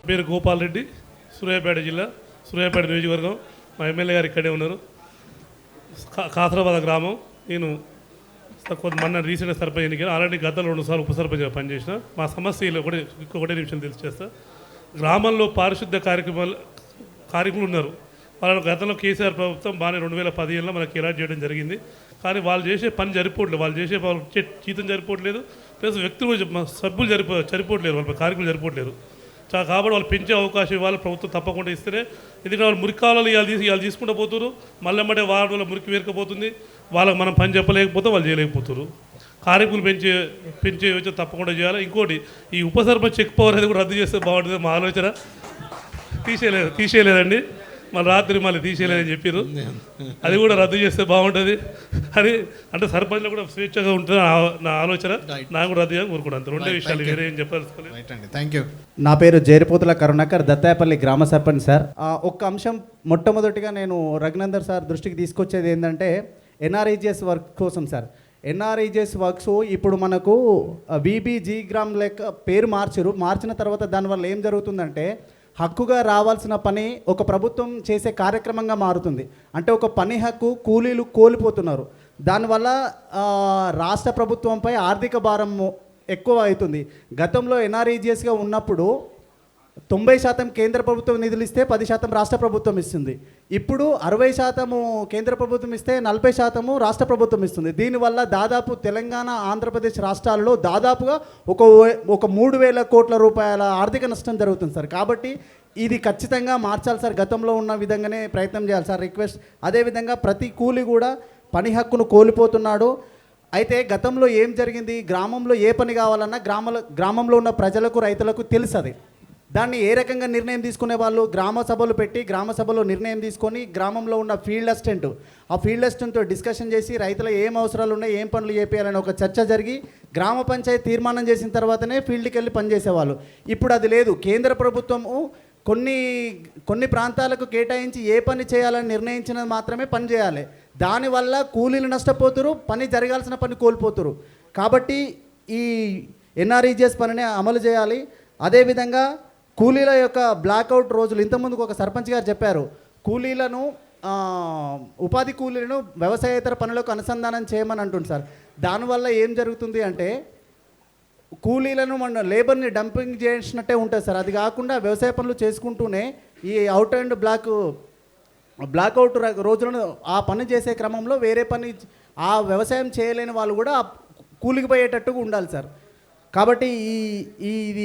పేరు గోపాల్ రెడ్డి, సూర్యాపేట జిల్లా, సూర్యాపేట నియోజకవర్గం. మా ఎమ్మెల్యే గారు ఇక్కడే ఉన్నారు. కాసరాబాద్ గ్రామం. నేను మొన్న రీసెంట్గా సర్పంచ్ ఎన్నికలు, ఆల్రెడీ గతంలో 2 సార్లు ఉప సర్పంచ్గా పనిచేసిన. మా సమస్యలు ఒకటే నిమిషం తెలియజేస్తా. గ్రామంలో పారిశుద్ధ్య కార్యక్రమాలు ఉన్నారు. వాళ్ళ గతంలో కేసీఆర్ ప్రభుత్వం బాగానే 2015లో మనకి అలాట్ చేయడం జరిగింది. కానీ వాళ్ళు చేసే పని సరిపోవట్లేదు, వాళ్ళు చేసే జీతం సరిపోవట్లేదు, ప్లస్ వ్యక్తులు సభ్యులు సరిపోవట్లేదు, వాళ్ళ కార్యక్రమాలు సరిపోవట్లేదు. కాబట్టి వాళ్ళు పెంచే అవకాశం ఇవ్వాలి, ప్రభుత్వం తప్పకుండా ఇస్తేనే. ఎందుకంటే వాళ్ళు మురికాలలో ఇవాళ తీసుకుంటూ పోతున్నారు, మళ్ళీ వారంలో మురికి వేరకపోతుంది. వాళ్ళకి మనం పని చెప్పలేకపోతే వాళ్ళు చేయలేకపోతున్నారు. కార్యక్రమాలు పెంచే వచ్చి తప్పకుండా చేయాలి. ఇంకోటి, ఈ ఉప సర్పంచ్ చెక్ పవర్ అనేది కూడా రద్దు చేస్తే బాగుంటుంది మా ఆలోచన. తీసేయలేదండి, మళ్ళీ రాత్రి మళ్ళీ తీసేయలేదని చెప్పారు. అది కూడా రద్దు చేస్తే బాగుంటుంది అని, అంటే సర్పంచ్లో కూడా స్వేచ్ఛగా ఉంటుంది నా ఆలోచన. నాకు కూడా రద్దు చేయాలని కోరుకుంటాను. 2 విషయాలు, వేరే ఏం చెప్పాలి. Thank you. నా పేరు జేరిపోతుల కరుణాకర్, దత్తాయపల్లి గ్రామ సర్పంచ్ సార్. ఒక్క అంశం మొట్టమొదటిగా నేను రఘునందర్ సార్ దృష్టికి తీసుకొచ్చేది ఏంటంటే ఎన్ఆర్ఈజిఎస్ వర్క్ కోసం సార్. ఎన్ఆర్ఈజిఎస్ వర్క్స్ ఇప్పుడు మనకు విబిజీ గ్రామ్ లెక్క పేరు మార్చిన తర్వాత దానివల్ల ఏం జరుగుతుందంటే హక్కుగా రావాల్సిన పని ఒక ప్రభుత్వం చేసే కార్యక్రమంగా మారుతుంది. అంటే ఒక పని హక్కు కూలీలు కోల్పోతున్నారు. దానివల్ల రాష్ట్ర ప్రభుత్వంపై ఆర్థిక భారం ఎక్కువ అవుతుంది. గతంలో ఎన్ఆర్ఈజిఎస్గా ఉన్నప్పుడు 90% కేంద్ర ప్రభుత్వం నిధులు ఇస్తే 10% రాష్ట్ర ప్రభుత్వం ఇస్తుంది. ఇప్పుడు 60% కేంద్ర ప్రభుత్వం ఇస్తే 40% రాష్ట్ర ప్రభుత్వం ఇస్తుంది. దీనివల్ల దాదాపు తెలంగాణ, ఆంధ్రప్రదేశ్ రాష్ట్రాల్లో దాదాపుగా ఒక 3,000 కోట్ల రూపాయల ఆర్థిక నష్టం జరుగుతుంది సార్. కాబట్టి ఇది ఖచ్చితంగా మార్చాలి సార్. గతంలో ఉన్న విధంగానే ప్రయత్నం చేయాలి సార్. రిక్వెస్ట్. అదేవిధంగా ప్రతి కూలి కూడా పని హక్కును కోల్పోతున్నాడు. అయితే గతంలో ఏం జరిగింది, గ్రామంలో ఏ పని కావాలన్నా గ్రామంలో ఉన్న ప్రజలకు, రైతులకు తెలుసు. దాన్ని ఏ రకంగా నిర్ణయం తీసుకునే వాళ్ళు గ్రామ సభలు పెట్టి, గ్రామ సభలో నిర్ణయం తీసుకొని గ్రామంలో ఉన్న ఫీల్డ్ అసిస్టెంట్తో డిస్కషన్ చేసి రైతుల ఏం అవసరాలు ఉన్నాయి, ఏం పనులు చేయాలని ఒక చర్చ జరిగి గ్రామ పంచాయతీ తీర్మానం చేసిన తర్వాతనే ఫీల్డ్కి వెళ్ళి పనిచేసేవాళ్ళు. ఇప్పుడు అది లేదు. కేంద్ర ప్రభుత్వము కొన్ని ప్రాంతాలకు కేటాయించి ఏ పని చేయాలని నిర్ణయించినది మాత్రమే పని చేయాలి. దానివల్ల కూలీలు నష్టపోతురు, పని జరగాల్సిన పని కోల్పోతురు. కాబట్టి ఈ ఎన్ఆర్ఈజిఎస్ పనిని అమలు చేయాలి. అదేవిధంగా కూలీల యొక్క బ్లాక్అవుట్ రోజులు, ఇంతకుముందుకు ఒక సర్పంచ్ గారు చెప్పారు, ఉపాధి కూలీలను వ్యవసాయేతర పనులకు అనుసంధానం చేయమని అంటుంది సార్. దానివల్ల ఏం జరుగుతుంది అంటే కూలీలను మన లేబర్ని డంపింగ్ చేసినట్టే ఉంటుంది సార్. అది కాకుండా వ్యవసాయ పనులు చేసుకుంటూనే ఈ అవుట్ అండ్ బ్లాక్అవుట్ రోజులను ఆ పని చేసే క్రమంలో వేరే పని, ఆ వ్యవసాయం చేయలేని వాళ్ళు కూడా కూలికి పోయేటట్టుగా ఉండాలి సార్. కాబట్టి ఇది